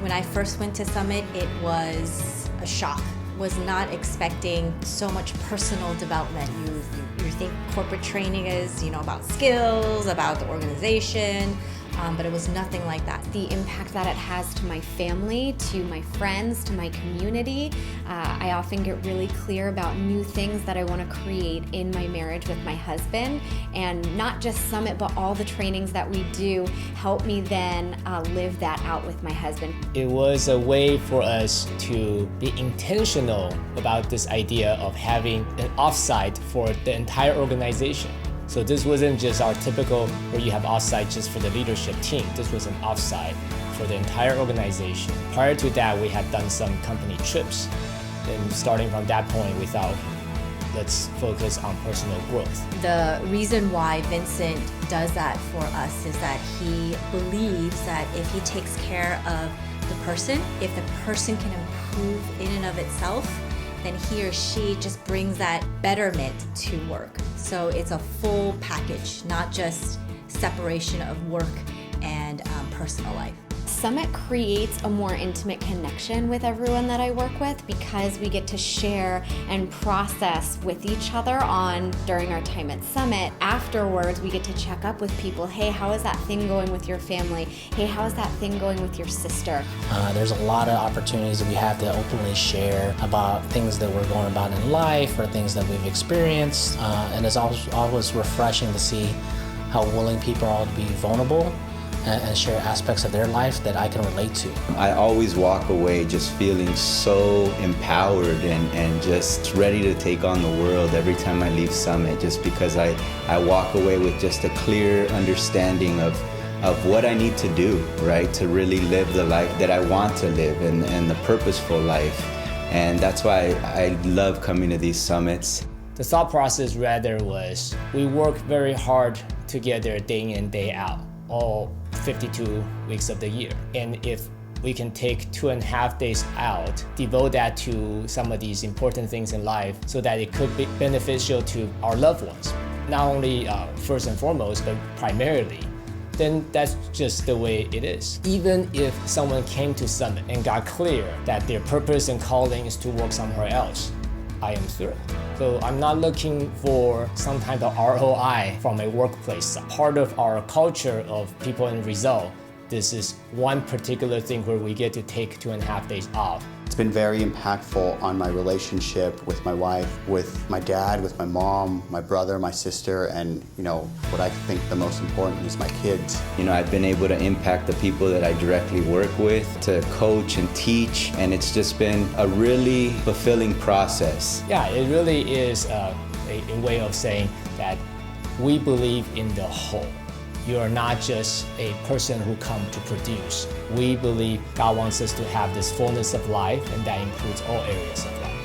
When I first went to Summit, it was a shock. Was not expecting so much personal development. You think corporate training is, about skills, about the organization, but it was nothing like that. The impact that it has to my family, to my friends, to my community. I often get really clear about new things that I want to create in my marriage with my husband. And not just Summit, but all the trainings that we do help me then live that out with my husband. It was a way for us to be intentional about this idea of having an offsite for the entire organization. So this wasn't just our typical where you have offsite just for the leadership team. This was an offsite for the entire organization. Prior to that, we had done some company trips. And starting from that point, we thought, let's focus on personal growth. The reason why Vincent does that for us is that he believes that if he takes care of the person, if the person can improve in and of itself, then he or she just brings that betterment to work. So it's a full package, not just separation of work and personal life. Summit creates a more intimate connection with everyone that I work with because we get to share and process with each other during our time at Summit. Afterwards, we get to check up with people. Hey, how is that thing going with your family? Hey, how is that thing going with your sister? There's a lot of opportunities that we have to openly share about things that we're going about in life or things that we've experienced. And it's always refreshing to see how willing people are to be vulnerable and share aspects of their life that I can relate to. I always walk away just feeling so empowered and just ready to take on the world every time I leave Summit, just because I walk away with just a clear understanding of what I need to do, right, to really live the life that I want to live and the purposeful life. And that's why I love coming to these summits. The thought process rather was we work very hard together day in, day out, all 52 weeks of the year. And if we can take 2.5 days out, devote that to some of these important things in life so that it could be beneficial to our loved ones, not only first and foremost, but primarily, then that's just the way it is. Even if someone came to Summit and got clear that their purpose and calling is to work somewhere else, I am thrilled. So I'm not looking for some type of ROI from a workplace. Part of our culture of people in Rizal, this is one particular thing where we get to take 2.5 days off. It's been very impactful on my relationship with my wife, with my dad, with my mom, my brother, my sister, and what I think the most important is my kids. I've been able to impact the people that I directly work with, to coach and teach, and it's just been a really fulfilling process. Yeah, it really is a way of saying that we believe in the whole. You are not just a person who comes to produce. We believe God wants us to have this fullness of life, and that includes all areas of life.